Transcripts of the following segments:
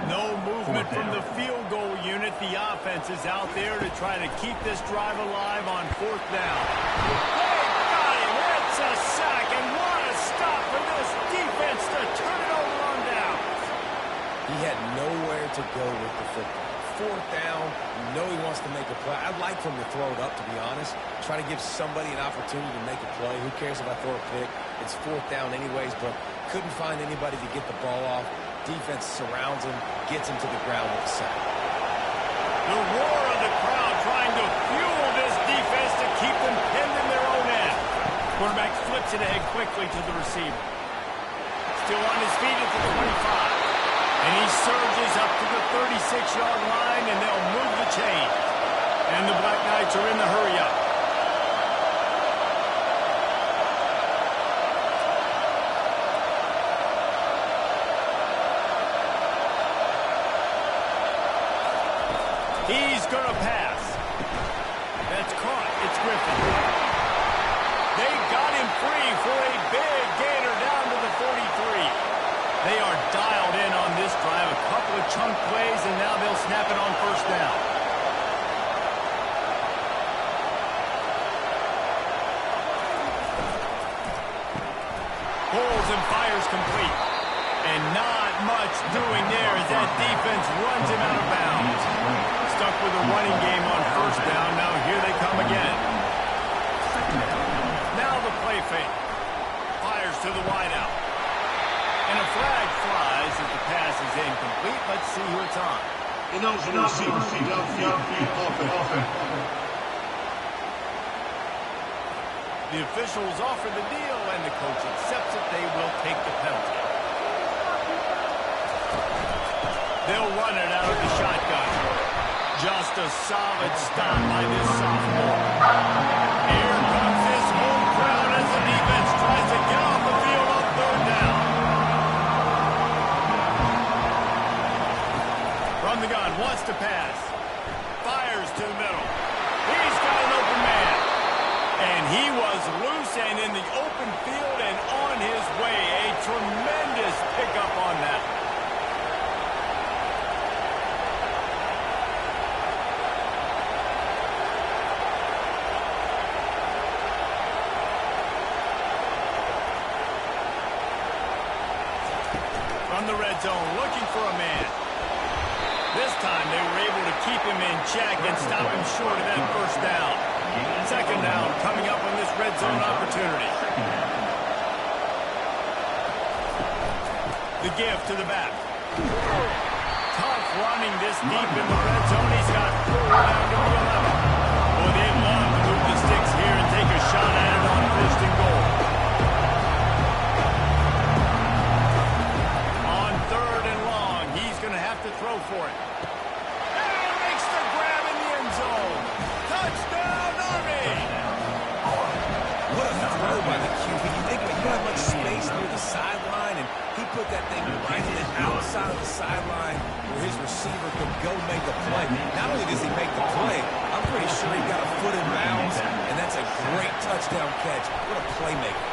No movement from the field goal unit. The offense is out there to try to keep this drive alive on 4th down. They got him. It's a sack, and what a stop for this defense to turn it over on down. He had nowhere to go with the football. 4th down, you know he wants to make a play. I'd like for him to throw it up, to be honest. Try to give somebody an opportunity to make a play. Who cares if I throw a pick? It's 4th down anyways, but couldn't find anybody to get the ball off. Defense surrounds him, gets him to the ground with the sack. The roar of the crowd trying to fuel this defense to keep them pinned in their own end. Quarterback flips it ahead quickly to the receiver. Still on his feet at the 25. And he surges up to the 36-yard line, and they'll move the chain. And the Black Knights are in the hurry-up. He's going to pass. That's caught. It's Griffin. They got him free for a big gainer down to the 43. They are dialed in on this drive. A couple of chunk plays, and now they'll snap it on 1st down. Pulls and fires complete. And not much doing there as that defense runs him out of bounds. Stuck with a running game on 1st down. Now here they come again. Now the play fake. Fires to the wideout. And a flag flies as the pass is incomplete. Let's see who it's on. The officials offer the deal, and the coach accepts it. They will take the penalty. They'll run it out of the shotgun. Just a solid stop by this sophomore. Here comes this home crowd as the defense tries to get off the field on 3rd down. From the gun, wants to pass. Fires to the middle. He's got an open man. And he was loose and in the open field and on his way. A tremendous pickup on that. From the red zone, looking for a man. This time they were able to keep him in check and stop him short of that 1st down. 2nd down coming up on this red zone opportunity. The give to the back. Tough running this deep in the red zone. He's got 4 down to the 11. Well, they'd love to move the sticks here and take a shot at it on 1st and goal. On 3rd and long, he's going to have to throw for it. And makes the grab in the end zone. Touchdown, Army! What a throw by the QB. You think you don't have much space near the sideline, and he put that thing right in the outside of the sideline where his receiver could go make the play. Not only does he make the play, I'm pretty sure he got a foot in bounds, and that's a great touchdown catch. What a playmaker.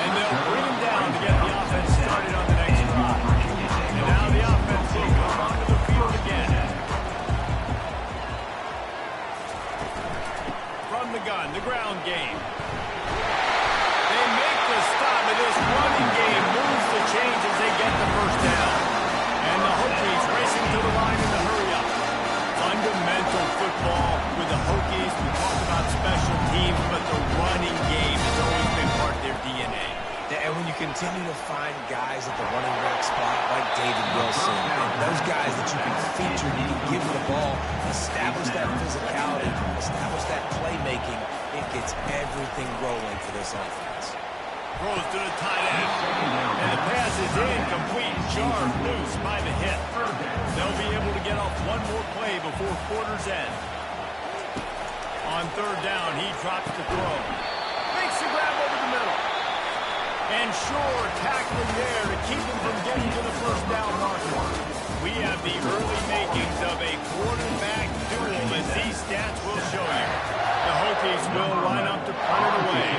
And they'll bring him down to get the offense started on the next drive. And now the offense will come onto the field again. From the gun, the ground game. They make the stop, and this running game moves the chains as they get the 1st down. And the Hokies racing to the line in the hurry-up. Fundamental football with the Hokies. We talk about special teams, but the running game has always been part of their DNA. And when you continue to find guys at the running back spot like David Wilson, and those guys that you can feature, you can give them the ball, establish that physicality, establish that playmaking, it gets everything rolling for this offense. Throws to the tight end. And the pass is incomplete. Jarred loose by the hit. They'll be able to get off one more play before quarter's end. On 3rd down, he drops the throw. Makes the grab over the middle. And sure, tackling there to keep him from getting to the 1st down marker. We have the early makings of a quarterback duel, as these stats will show you. The Hokies will line up to punt it away.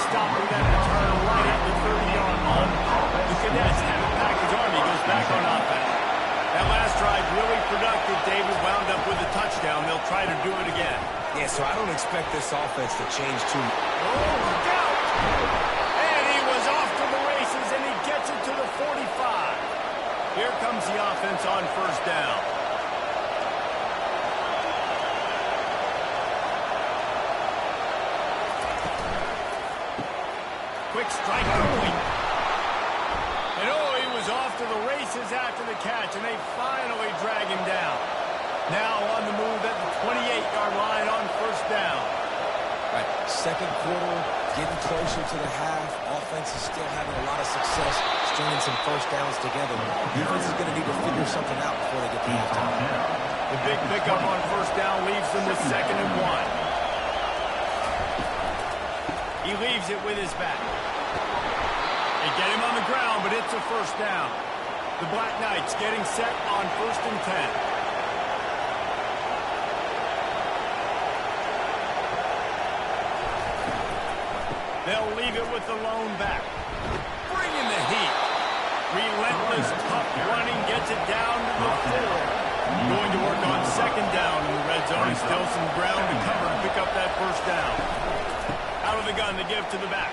stop with that return right at the 30-yard line. The Cadets have it back as Army goes back on offense. That last drive really productive. David wound up with a touchdown. They'll try to do it again. Yeah, so I don't expect this offense to change too much. Oh, look out! And he was off to the races, and he gets it to the 45. Here comes the offense on first down. Quick strike complete. And oh, he was off to the races after the catch, and they finally drag him down. Now on the move at the 28-yard line on first down. Right, second quarter, getting closer to the half. Offense is still having a lot of success stringing some first downs together. Defense is going to need to figure something out before they get to halftime. The big pickup on first down leaves them with 2nd and 1. He leaves it with his back. They get him on the ground, but it's a first down. The Black Knights getting set on 1st and 10. They'll leave it with the lone back. Bringing the heat. Relentless, tough running, gets it down to the 4. Going to work on 2nd down in the red zone. Still some ground to cover to pick up that first down. Out of the gun, the give to the back.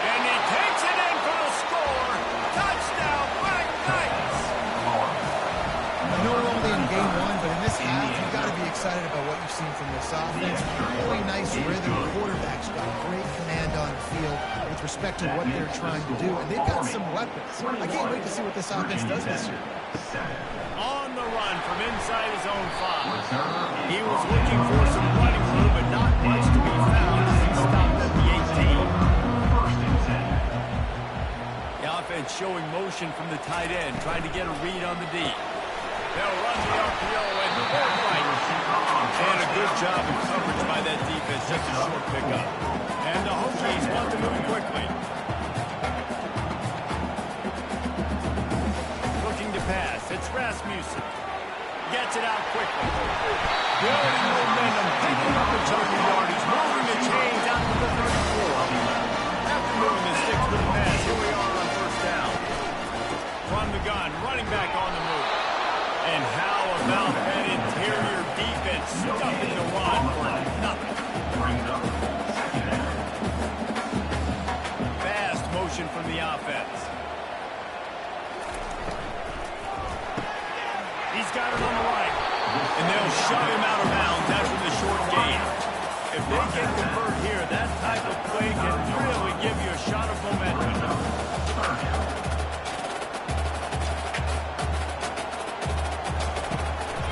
And he takes it in for the score. Touchdown, Black Knights! I know we're only in game 1, but in this half, you've got to be excited about what you've seen from this offense. Really nice rhythm. Quarterback's got great command on the field with respect to what they're trying to do. And they've got some weapons. I can't wait to see what this offense does this year. On the run from inside his own 5. He was looking for some running room, but not much to be found as he stopped at the 18. The offense showing motion from the tight end, trying to get a read on the D. They'll run the RPO and they're right. And a good job of coverage by that defense, just a short pickup. And the Hokies want to move quickly. Looking to pass, it's Rasmussen. Gets it out quickly. Building momentum, picking up a chunk of yardage, moving the chains out to the 34. After moving the sticks with the pass, here we are on first down. From the gun, running back on the move. And how about that interior defense stuffing the run for nothing? Fast motion from the offense. He's got it on the right. And they'll shove him out of bounds after the short gain. If they can convert here, that type of play can really give you a shot of momentum.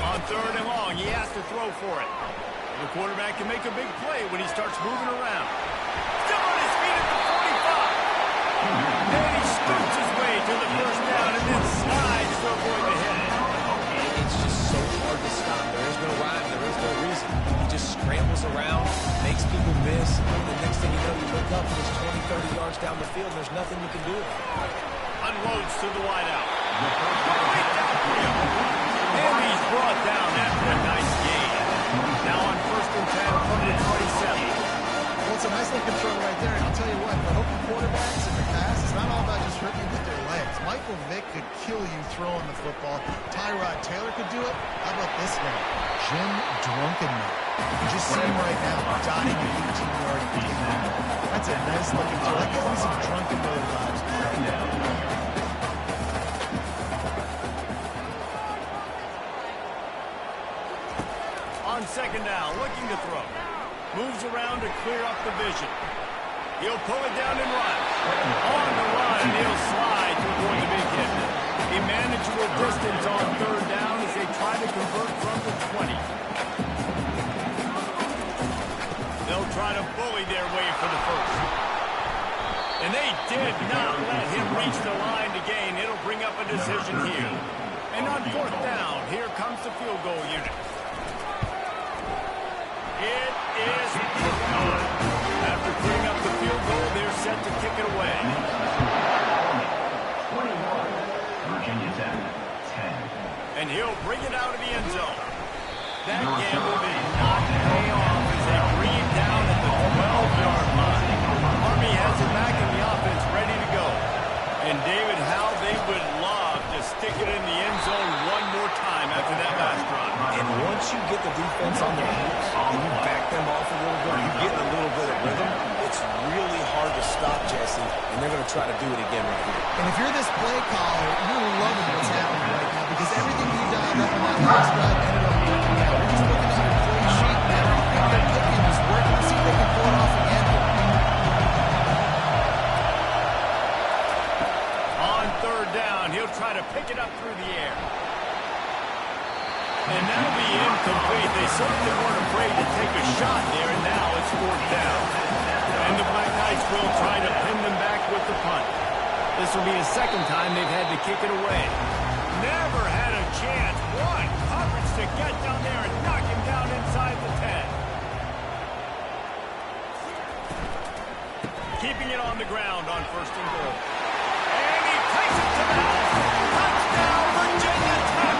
On 3rd and long, he has to throw for it. The quarterback can make a big play when he starts moving around. Still on his feet at the 45. And he scoots his way to the first down and then slides to avoid the hit. It's just so hard to stop. There is no rhyme. There is no reason. He just scrambles around, makes people miss, and the next thing you know, you look up and it's 20, 30 yards down the field. There's nothing you can do. Unloads to the wideout. And he's brought down after a nice gain. Now on 1st and 10 from the 27. Well, it's a nice little control right there. And I'll tell you what, for Hokie quarterbacks in the past, it's not all about just hurting you with their legs. Michael Vick could kill you throwing the football. Tyrod Taylor could do it. How about this name? Jim Drunkenman. You just see him right now dotting an 18-yard gain. That's a nice looking throw. That gives me some drunken brother vibes. On 2nd down, looking to throw. Moves around to clear up the vision. He'll pull it down and run. On the run, he'll slide to avoid the big hit. A manageable distance on 3rd down as they try to convert from the 20. They'll try to bully their way for the first. And they did not let him reach the line to gain. It'll bring up a decision here. And on 4th down, here comes the field goal unit. It is good. After putting up the field goal, they're set to kick it away. 21, Virginia Tech, 10. And he'll bring it out of the end zone. That gamble did not pay off as they bring it down at the 12-yard line. Army has And David, how they would love to stick it in the end zone one more time after that last run. And once you get the defense on their heels and you back them off a little bit, you get a little bit of rhythm, it's really hard to stop, Jesse, and they're going to try to do it again right here. And if you're this play caller, you're loving what's happening right now because everything you dialed up on that last drive ended up working out. You're just looking at your play sheet and everything you're picking is working. Let's see if they can pull it off again. On third down, he'll try to pick it up through the air. And that'll be incomplete. They certainly weren't afraid to take a shot there, and now it's fourth down. And the Black Knights will try to pin them back with the punt. This will be the second time they've had to kick it away. Never had a chance. One coverage to get down there and knock him down inside the 10. Keeping it on the ground on first and goal. And he takes it to the house. Touchdown, Virginia Tech.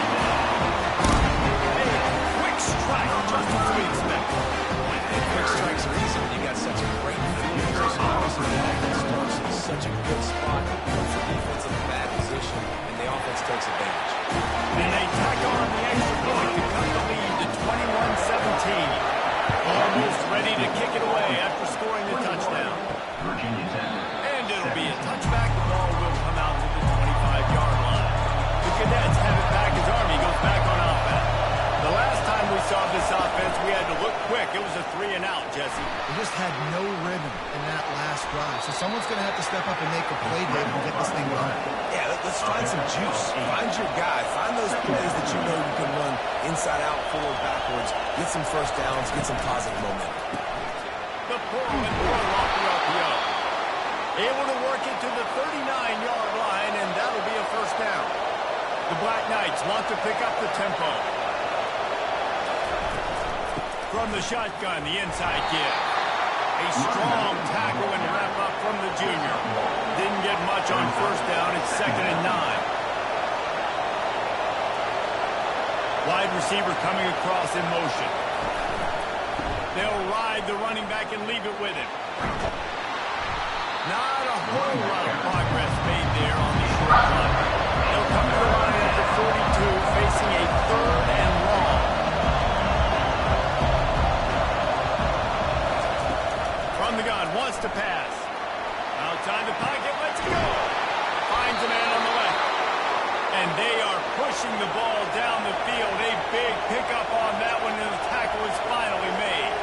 Strike, just as we expect. And quick strikes are easy when you got such a great field position. Obviously, the offense starts in such a good spot, puts the defense in a bad position, and the offense takes advantage. And they tack on the extra point to cut the lead to 21-17. Almost ready to kick it away after scoring the touchdown. And it'll be a touchback. The ball will come out to the 25-yard line. The Cadets have it back as Army goes back on offense. The last time we saw this offense, we had to look quick. It was a 3-and-out, Jesse. They just had no rhythm in that last drive. So someone's going to have to step up and make a play, David, and get this thing going. Yeah, let's find some juice. Find your guy. Find those plays that you know you can run inside out, forward, backwards. Get some first downs. Get some positive momentum. The pull and throw off the RPO. Able to work it to the 39-yard line, and that'll be a first down. The Black Knights want to pick up the tempo. From the shotgun, the inside give. A strong tackle and wrap up from the junior. Didn't get much on first down. It's 2nd and 9. Wide receiver coming across in motion. They'll ride the running back and leave it with him. Not a whole lot of progress made there on the short run. They'll come to the line at the 42, facing a 3rd and long. From the gun, wants to pass. Outside the pocket, lets it go. Finds a man on the left. And they are pushing the ball down the field. A big pickup on that one, and the tackle is finally made.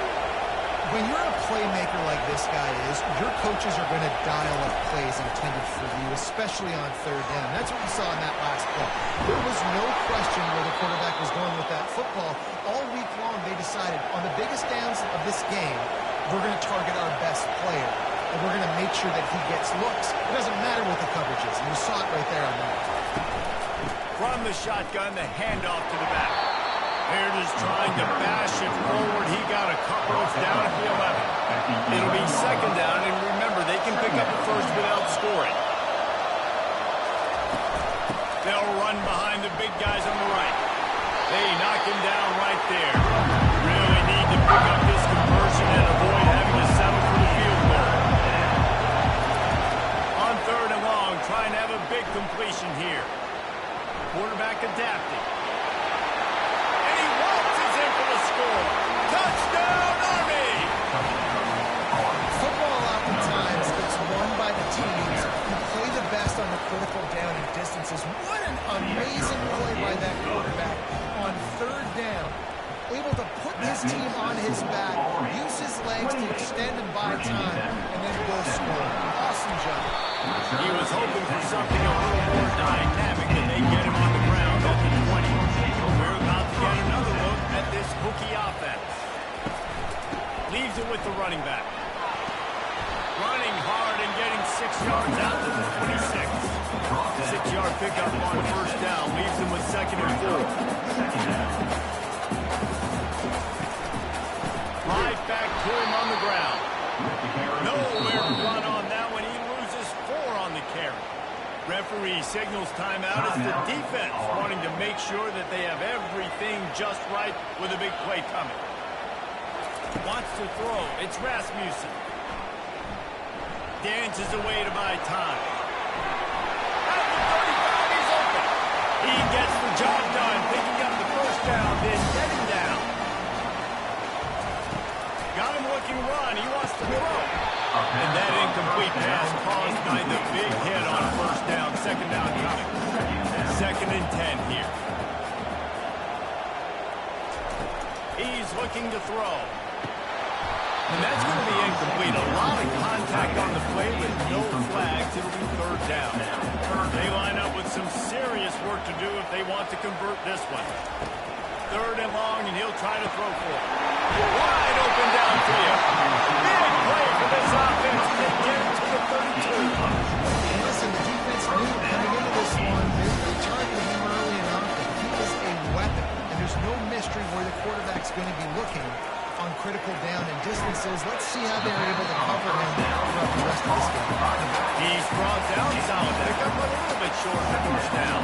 When you're a playmaker like this guy is, your coaches are going to dial up plays intended for you, especially on third down. That's what we saw in that last play. There was no question where the quarterback was going with that football. All week long, they decided on the biggest downs of this game, we're going to target our best player, and we're going to make sure that he gets looks. It doesn't matter what the coverage is, and you saw it right there on that. From the shotgun, the handoff to the back. Baird is trying to bash it forward. He got a couple. It's down at the 11. It'll be 2nd down, and remember, they can pick up the first without scoring. They'll run behind the big guys on the right. They knock him down right there. Really need to pick up this conversion and avoid having to settle for the field goal. On 3rd and long, trying to have a big completion here. Quarterback adapting. And he waltzes in for the score. Touchdown, Army! Football oftentimes gets won by the teams who play the best on the critical down and distances. What an amazing play by that quarterback on 3rd down. Able to put his team on his back, use his legs to extend and buy time, and then go score. Awesome job. He was hoping for something a little more dynamic, and they get him on the ground at the 20. We're about to get another look at this hooky offense. Leaves it with the running back. Running hard and getting 6 yards out to the 26. 6-yard pickup on first down. Leaves him with 2nd and 4. Right back to him on the ground. Nowhere to run on that one. He loses 4 on the carry. Referee signals timeout as the defense wanting to make sure that they have everything just right with a big play coming. Wants to throw. It's Rasmussen. Dances away to buy time. He gets the job done, picking up the first down, then getting down. Got him looking run. He wants to throw. And that incomplete pass caused by the big hit on first down. Second down coming. 2nd and 10 here. He's looking to throw. And that's going to be incomplete. A lot of contact on the play, but no flags. It'll be 3rd down. They line up with some serious work to do if they want to convert this one. 3rd and long, and he'll try to throw for it. Wide open downfield. Big play for this offense. They get it to the 32. And listen, the defense knew coming into this one, they targeted him early enough. He is a weapon, and there's no mystery where the quarterback's going to be looking on critical down and distances. Let's see how they're able to cover him throughout the rest of this game. He's brought down solid pickup, but a little bit short of first down.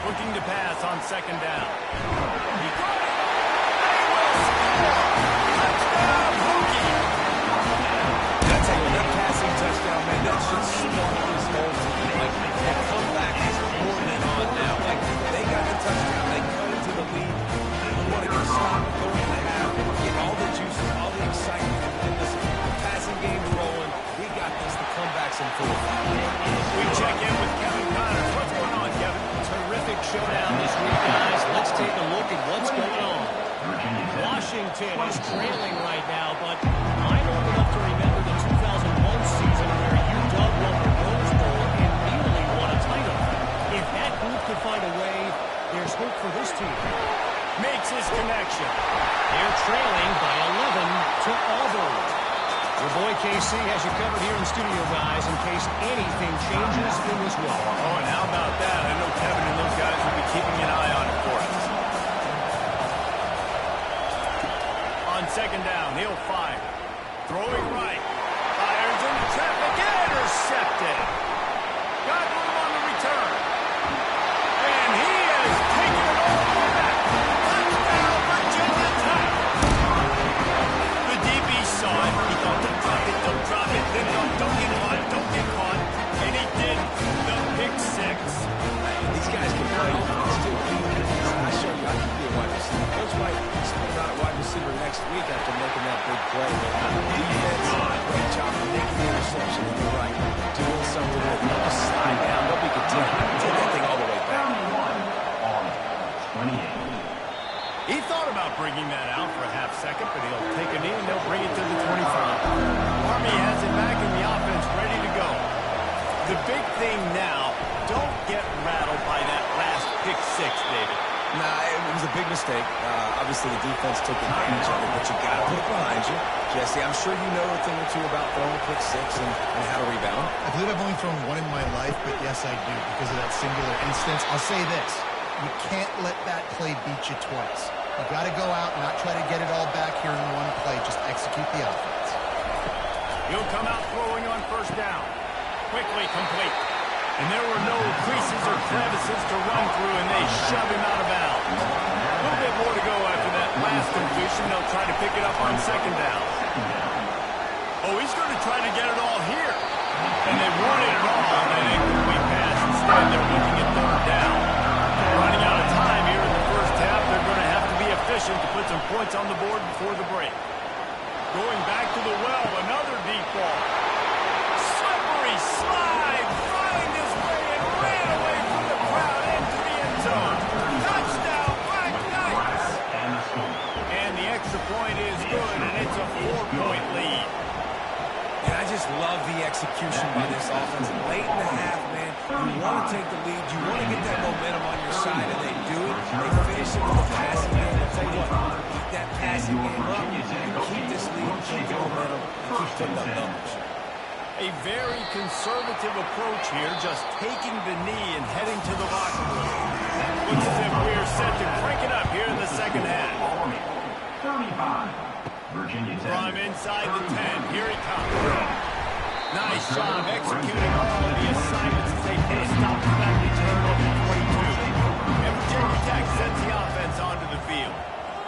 Looking to pass on 2nd down. He got it. They will score. Touchdown, Hokie. I tell you, that passing touchdown, man, that should spark this whole team. Like, that comeback is pouring it on now. Like, they got the touchdown. They cut into the lead. You want to get a stop and go in the half. Get all the juices, all the excitement. And listen, the passing game's rolling. We got this. The comeback's in full. We check in with Kevin Connors. What's going on, Kevin? Terrific showdown this week, guys. Let's take a look at what's going on. Washington is trailing right now, but I'm old enough to remember the 2001 season where UW won the Rose Bowl and nearly won a title. If that group could find a way, there's hope for this team. Makes his connection. They're trailing by 11 to Auburn. Your boy KC has you covered here in studio, guys, in case anything changes in this one. Oh, and how about that? I know Kevin and those guys will be keeping an eye on it for us. On 2nd down, he'll fire. Throwing right. Fires into traffic. Intercepted. Got room on the return. And he is taking it all the way back. Touchdown, Virginia Tech. The DB saw it. He thought, don't drop it. Then don't get caught, don't get caught. And he did the pick 6. These guys can play. It's still I show you, I can be a wide receiver. Coach might spin out a wide receiver next week after making that big play. But defense, great job of making the interception. And you're right, doing something with it. Just slide down, don't be content. Take that thing all the way back. 28. He thought about bringing that out for a half second, but he'll take a knee and they'll bring it to the 25. Army has it back in the offense, ready to go. The big thing now, don't get rattled by that last pick 6, David. Nah, it was a big mistake. Obviously, the defense took advantage of it, but you got to put it behind you. Jesse, I'm sure you know a thing or two about throwing a pick 6 and how to rebound. I believe I've only thrown one in my life, but yes, I do because of that singular instance. I'll say this. You can't let that play beat you twice. You got to go out and not try to get it all back here in one play. Just execute the offense. He'll come out throwing on 1st down. Quickly complete. And there were no creases or crevices to run through, and they shove him out of bounds. A little bit more to go after that last completion. They'll try to pick it up on 2nd down. Oh, he's going to try to get it all here. And they wanted it all on that incomplete pass. Instead, they're looking at 3rd down. Running out of time here in the first half. They're going to have to be efficient to put some points on the board before the break. Going back to the well, another deep ball. Slippery slide, find his way and ran away from the crowd into the end zone. Touchdown, Black Knights! And the extra point is good, and it's a 4-point lead. And I just love the execution by this offense. Late in the half, man, you want to take the lead. You want to get that momentum on your side, and they do it. They finish it with a passing game. I'll tell you what, keep that passing game up. You keep this lead, keep the momentum, and keep putting up numbers. A very conservative approach here, just taking the knee and heading to the locker room. Looks as if we're set to crank it up here in the second half. 35. Virginia Tech. From inside the 10, here he comes. Nice job executing all of the assignments as they put a stop to that return over 22. And Virginia Tech sends the offense onto the field.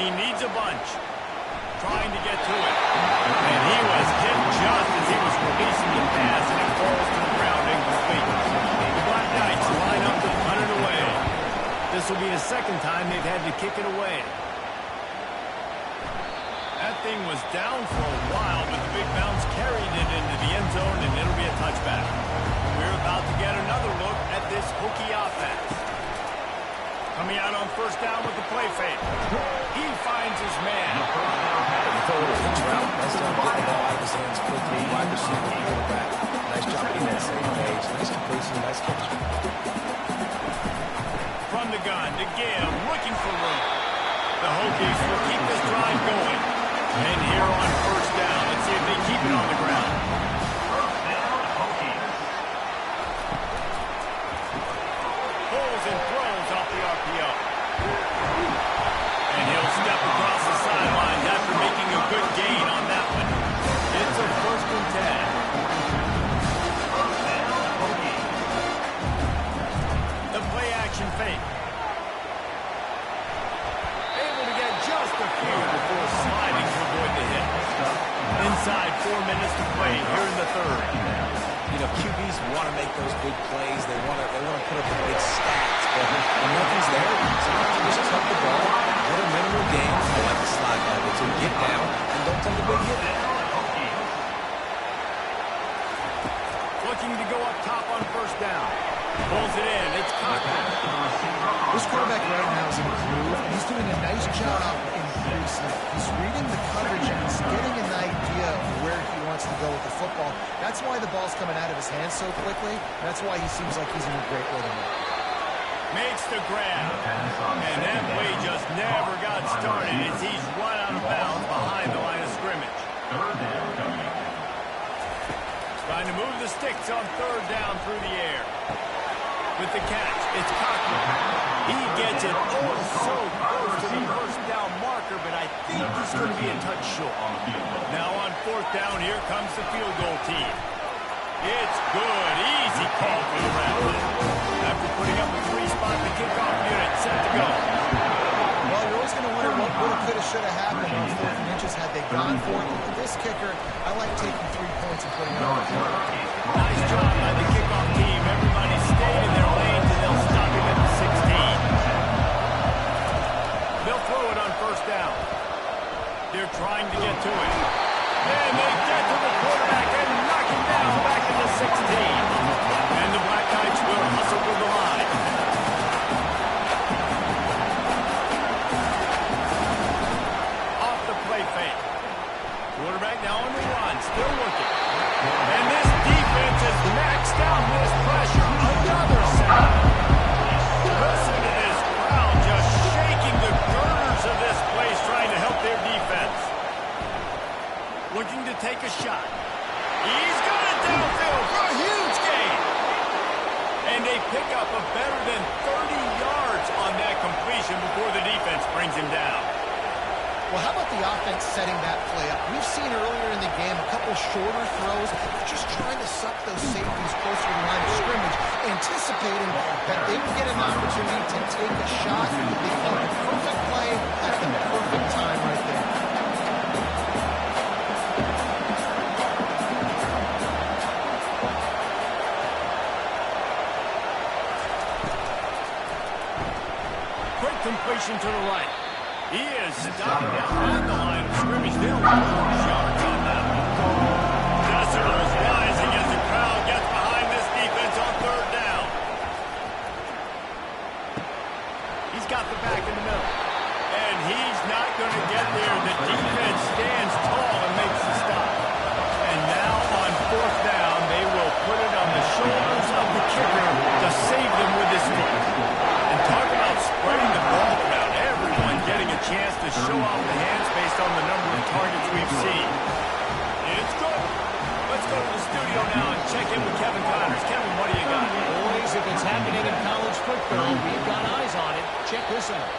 he needs a bunch. Trying to get to it. And he was hit just as he was releasing the pass, and it falls to the ground incomplete. The Black Knights line up to punt it away. This will be the second time they've had to kick it away. That thing was down for a while, but the big bounce carried it into the end zone, and it'll be a touchback. We're about to get another look at this Hokie offense. Coming out on first down with the play fake. He finds his man. You throw a hitch route, nice job getting the ball out of his hands quickly. Wide receiver, quarterback. Nice job getting that same page. Nice completion, nice catch. From the gun to Gibb, looking for room. The Hokies will keep this drive going. And here on first down, let's see if they keep it on the ground. Pulls and throws off the RPO. And he'll step across the sidelines after making a good gain on that one. It's a 1st and 10. The play action fake. Able to get just a few before sliding to avoid the hit. Inside 4 minutes to play here in the 3rd. You know, QBs want to make those big plays. They want to put up the big stats, but when nothing's there, sometimes you just tuck the ball, get a minimal gain. I like the slide level to get down and don't take a big hit. Looking to go up top on first down. Pulls it in. It's Cochran. This quarterback right now is improved, and he's doing a nice job in pre-snap. He's reading the coverage, and he's getting an idea of where he wants to go with the football. That's why the ball's coming out of his hands so quickly. That's why he seems like he's in a great rhythm. Makes the grab. And that play just never got started as he's right out of bounds behind the line of scrimmage. Trying to move the sticks on 3rd down through the air. With the catch, it's Cochran. He gets it oh so close to the first down marker, but I think he's going to be a touch short. Now on 4th down, here comes the field goal team. It's good. Easy call for the Raptors. After putting up a 3-spot, the kickoff unit set to go. Well, you're always going to wonder what would have, could have, should have happened on 4th and inches had they gone for it. With this kicker, I like taking 3 points and putting it on the field. Nice job by the kickoff team. Everybody stayed in their lanes, and they'll stop him at the 16. They'll throw it on first down. They're trying to get to it. And they get to the quarterback and knock him down back in the 16. And the Black Knights will hustle to the line. Off the play fake. Quarterback now on the run, still looking. And this defense is maxed out this pressure. Another sack. Listen to this crowd just shaking the girders of this place trying to help their defense. Looking to take a shot. He's got it downfield for a huge gain. And they pick up a better than 30 yards on that completion before the defense brings him down. Well, how about the offense setting that play up? We've seen earlier in the game a couple shorter throws, just trying to suck those safeties closer to the line of scrimmage, anticipating that they would get an opportunity to take a shot. They called the perfect play at the perfect time right there. Quick completion to the right. He is stopped behind the line of scrimmage. They'll lose yards on that one. Dessler is rising as the crowd gets behind this defense on 3rd down. He's got the back in the middle. And he's not going to get there. The defense stands tall and makes the stop. And now on 4th down, they will put it on the shoulders of the kicker to save them with his foot. And talk about spreading the ball around. Everyone getting a chance to show off the hands based on the number of targets we've seen. It's good. Let's go to the studio now and check in with Kevin Connors. Kevin, what do you got? Boys, if it's happening in college football, we've got eyes on it. Check this out.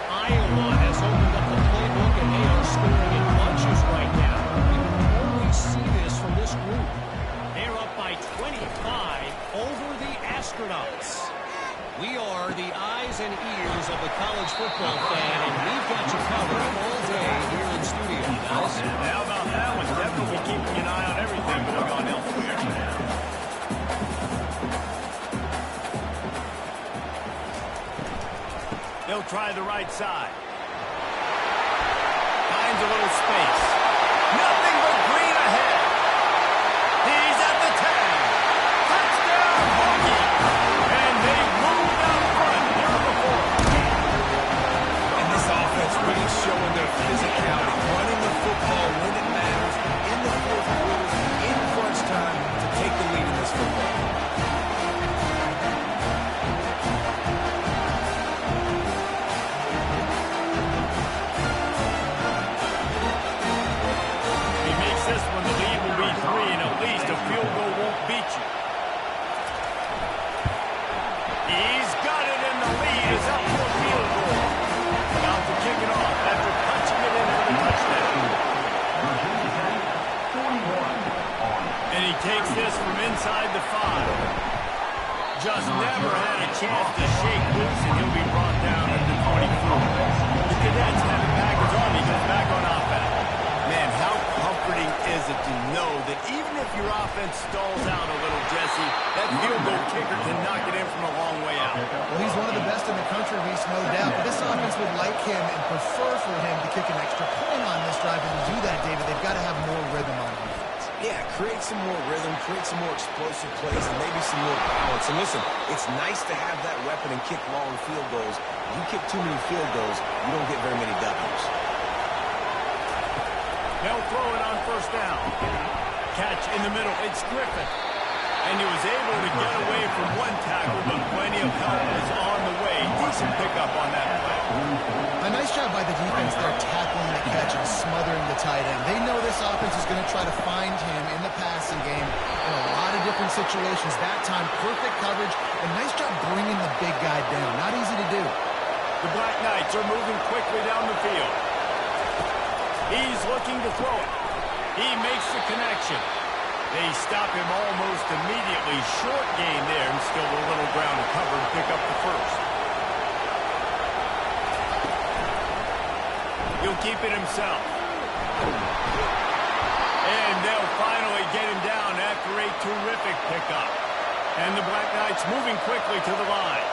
Iowa has opened up the playbook, and they are scoring in bunches right now. You can only see this from this group. They're up by 25 over the Astronauts. We are the eyes and ears of the college football fan, and we've got you covered try the right side. Finds a little space. Nothing but green ahead. He's at the 10. Touchdown, Hokie. And they moved out front here before. And this offense really showing their physicality, running the football when it matters, in the fourth quarter, in crunch time, to take the lead in this football. This one, the lead will be 3, and at least a field goal won't beat you. He's got it, and the lead is up to a field goal. About to kick it off after punching it in for the touchdown. And he takes this from inside the 5. Just never had a chance to shake loose, and he'll be brought down at the 24. The Cadets have it back as Army comes back on offense. Man, how comforting is it to know that even if your offense stalls out a little, Jesse, that field goal kicker can knock it in from a long way out. Well, he's one of the best in the country, Reese, no doubt. But this offense would like him and prefer for him to kick an extra point on this drive. And to do that, David, they've got to have more rhythm on defense. Yeah, create some more rhythm, create some more explosive plays, and maybe some more balance. And listen, it's nice to have that weapon and kick long field goals. If you kick too many field goals, you don't get very many W's. They'll throw it on first down. Catch in the middle. It's Griffin. And he was able to get away from one tackle, but plenty of help is on the way. Decent pickup on that play. A nice job by the defense there, tackling the catch and smothering the tight end. They know this offense is going to try to find him in the passing game in a lot of different situations. That time, perfect coverage, and nice job bringing the big guy down. Not easy to do. The Black Knights are moving quickly down the field. He's looking to throw it. He makes the connection. They stop him almost immediately. Short gain there, and still a little ground to cover and pick up the first. He'll keep it himself. And they'll finally get him down after a terrific pickup. And the Black Knights moving quickly to the line.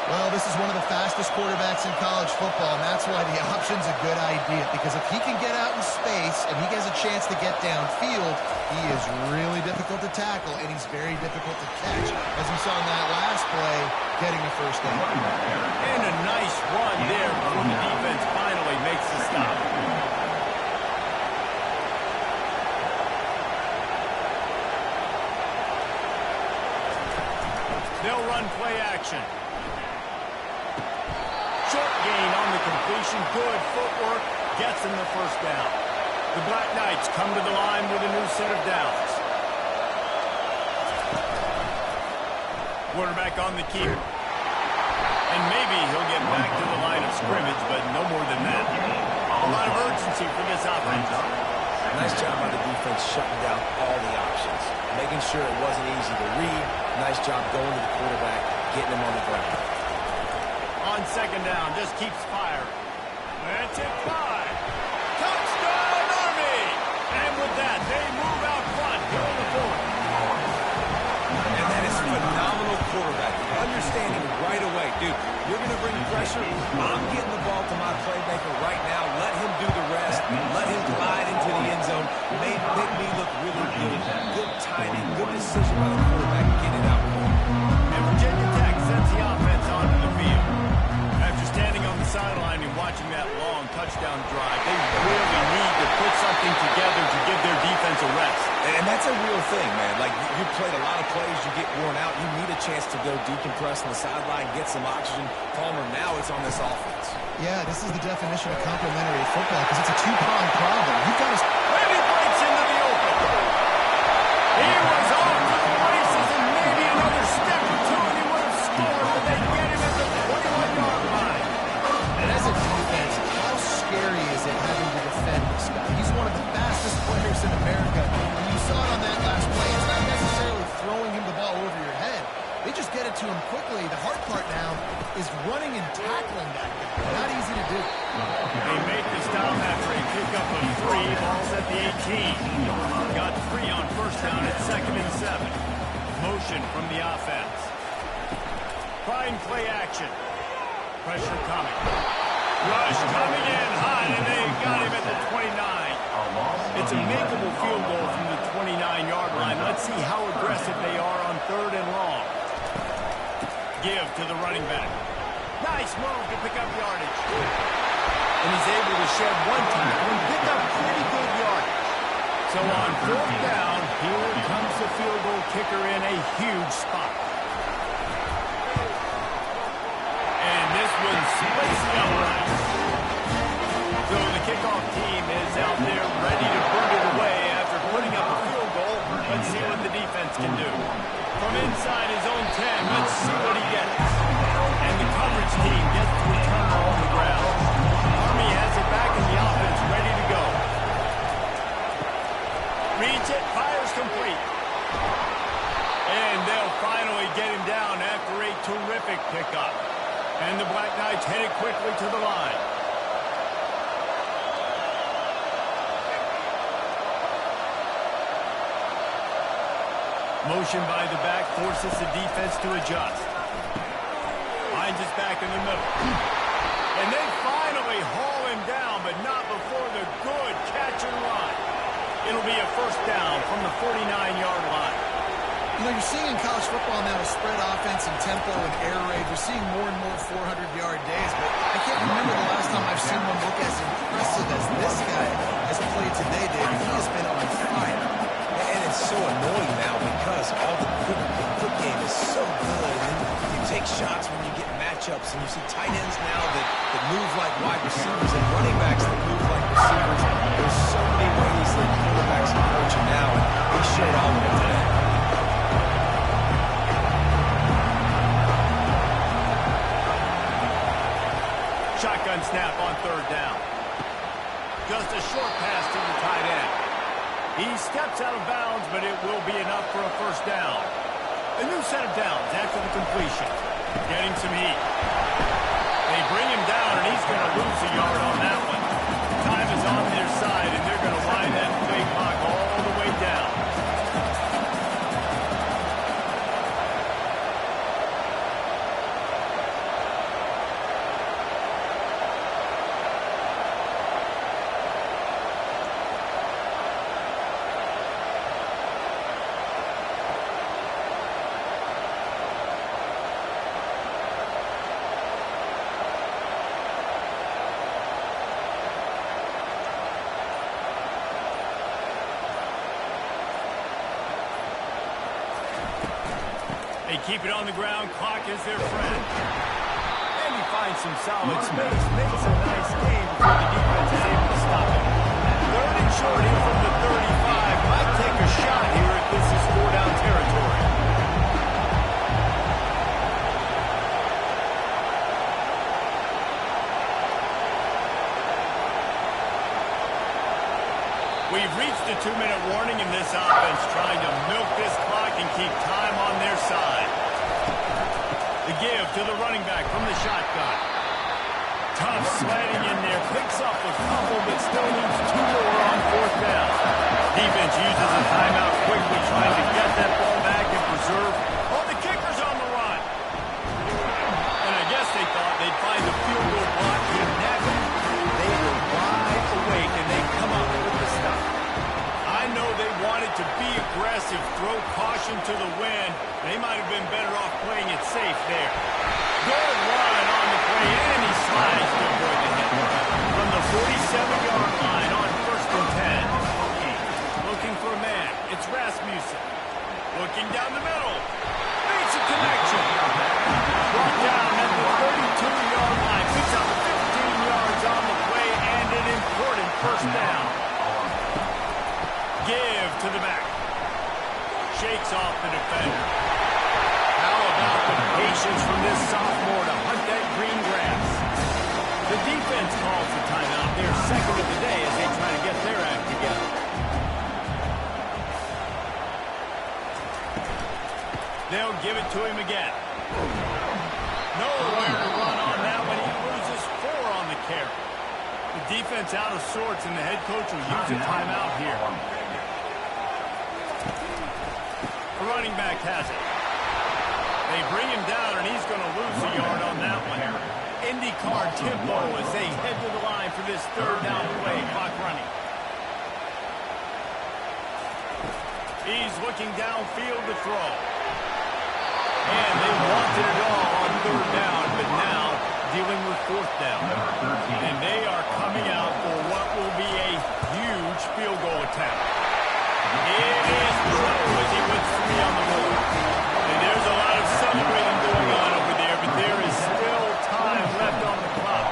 Well, this is one of the fastest quarterbacks in college football, and that's why the option's a good idea, because if he can get out in space and he has a chance to get downfield, he is really difficult to tackle, and he's very difficult to catch, as we saw in that last play, getting the first down. And a nice run there before the defense finally makes the stop. They'll run play action. Short gain on the completion. Good footwork. Gets him the first down. The Black Knights come to the line with a new set of downs. Quarterback on the keeper. And maybe he'll get back to the line of scrimmage, but no more than that. A lot of urgency for this offense. Nice job by the defense shutting down all the options. Making sure it wasn't easy to read. Nice job going to the quarterback, getting him on the ground. On second down, just keeps firing. That's it, 5. Touchdown, Army! And with that, they move out front here on the fourth. And that is phenomenal quarterbacking. Understanding right away, dude, you're going to bring pressure. I'm getting the ball to my playmaker right now. Let him do the rest. Let him glide into the end zone. Make me look really good. Good timing, good decision by the quarterback to get it out. And Virginia Tech sends the offense onto the field. After standing on the sideline and watching that long touchdown drive, they really need to put something together to give their defense a rest. And that's a real thing, man. Like, you played a lot of plays, you get worn out. You need a chance to go decompress on the sideline, get some oxygen. Palmer, now it's on this offense. Yeah, this is the definition of complementary football, because it's a two-pronged problem. You've got to... And he breaks into the open. He was off to the races, and maybe another step or two, and he would have scored, but they get him at the 21-yard line. And as a defense, how scary is it having to defend this guy? He's one of the fastest players in America. And you saw it on that last play. It's not necessarily throwing him the ball over your head. They just get it to him quickly. The hard part now is running and tackling that guy. Not easy to do. They make the stop after a pickup of 3. Ball's at the 18. Got 3 on first down at 2nd and 7. Motion from the offense. Prime play action. Pressure coming. Rush coming in high, and they got him at the 29. It's a makeable field goal from the 29-yard line. Let's see how aggressive they are on 3rd and long. Give to the running back. Nice move to pick up yardage. And he's able to shed one tackle and pick up pretty good yardage. So on 4th down, here comes the field goal kicker in a huge spot. And this one splits the uprights. So the kickoff team is out there ready to put it away after putting up a field goal. Let's see what the defense can do. From inside his own 10, let's see what he gets. And the coverage team gets the returner on the ground. Army has it back in the offense, ready to go. Reach it, fires complete. And they'll finally get him down after a terrific pickup. And the Black Knights headed quickly to the line. Motion by the back forces the defense to adjust. Finds his back in the middle. And they finally haul him down, but not before the good catch and run. It'll be a 1st down from the 49-yard line. You know, you're seeing in college football now a spread offense and tempo and air raid. We're seeing more and more 400-yard days, but I can't remember the last time I've seen one look as impressive as this guy has played today, David. He has been on fire. And it's so annoying now because all the quick game is so good. And you take shots when you get matchups, and you see tight ends now that move like wide receivers and running backs that move like receivers. There's so many ways that quarterbacks are coaching now, and they showed all of it today. Shotgun snap on 3rd down. Just a short pass to the tight end. He steps out of bounds, but it will be enough for a 1st down. A new set of downs after the completion. Getting some heat. They bring him down, and he's going to lose a yard on that one. Time is on their side, and they're going to wind that play clock all the way down. They keep it on the ground. Clock is their friend. And he finds some solid space. Makes a nice game before the defense is able to stop him. 3rd and short in from the 35. Might take a shot here if this is 4-down territory. We've reached the 2-minute warning in this offense, trying to milk this clock and keep time on their side. The give to the running back from the shotgun. Tough sledding in there, picks up a couple, but still needs 2 more on 4th down. Defense uses a timeout quickly, trying to get that ball back and preserve. Oh, the kicker's on the run. And I guess they thought they'd find the field goal block here. Never. They were wide awake, and they come up with the stop. I know they wanted to be aggressive, throw caution to the wind. They might have been better off playing it safe there. Good run on the play, and he slides to avoid the hit. From the 47-yard line on 1st and 10. Looking for a man. It's Rasmussen. Looking down the middle. Makes a connection. Brought down at the 32-yard line. Picks up 15 yards on the play and an important 1st down. Give to the back. Shakes off the defender. How about the patience from this sophomore to hunt that green grass? The defense calls the timeout. They're 2nd of the day as they try to get their act together. They'll give it to him again. Nowhere to run on that one. He loses 4 on the carry. The defense out of sorts, and the head coach will use a timeout here. The running back has it. They bring him down, and he's going to lose a yard on that one. IndyCar tempo as they head to the line for this third down play. Clock running. He's looking downfield to throw. And they wanted it all on third down, but now dealing with fourth down. And they are coming out for what will be a huge field goal attempt. It is Joe as he wins 3 on the board. And there's a lot of celebrating going on over there, but there is still time left on the clock.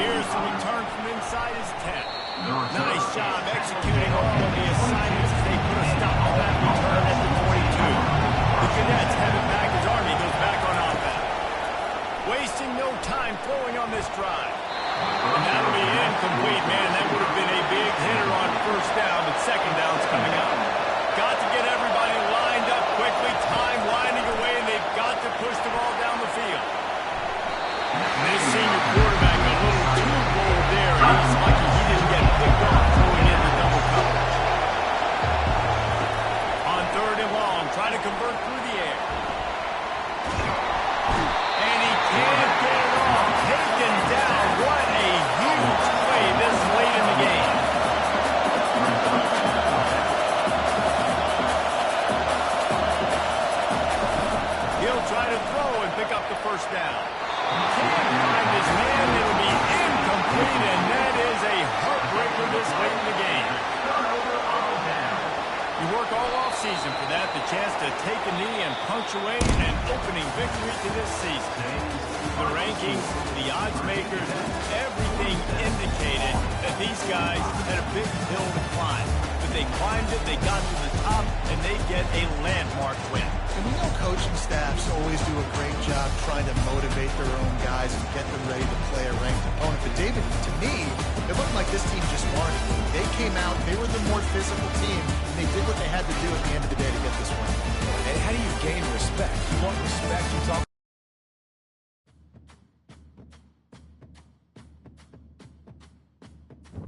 Here's the return from inside his 10. Nice job executing all of the assignments as they put a stop on that return at the 22. The Cadets have it back as Army goes back on offense. Wasting no time throwing on this drive. And that'll be incomplete, man. That would have been a big hitter on first down, but second down's coming out. Got to get everybody lined up quickly. Time winding away, and they've got to push the ball down the field. And this senior quarterback a little too bold there. He's lucky he didn't get picked off throwing in the double coverage. On third and long, trying to convert through the air. And he can't get it off. Taken down. What a huge play this late in the game. He'll try to throw and pick up the first down. Can't find his man. It'll be incomplete, and that is a heartbreaker this late in the game. You work all offseason for that, the chance to take a knee and punctuate an opening victory to this season. The rankings, the odds makers, everything indicated that these guys had a big hill to climb. But they climbed it, they got to the top, and they get a landmark win. And we know coaching staffs always do a great job trying to motivate their own guys and get them ready to play a ranked opponent. But David, to me, it looked like this team just wanted it. They came out, they were the more physical team, and they did what they had to do at the end of the day to get this win. And how do you gain respect? You want respect, you talk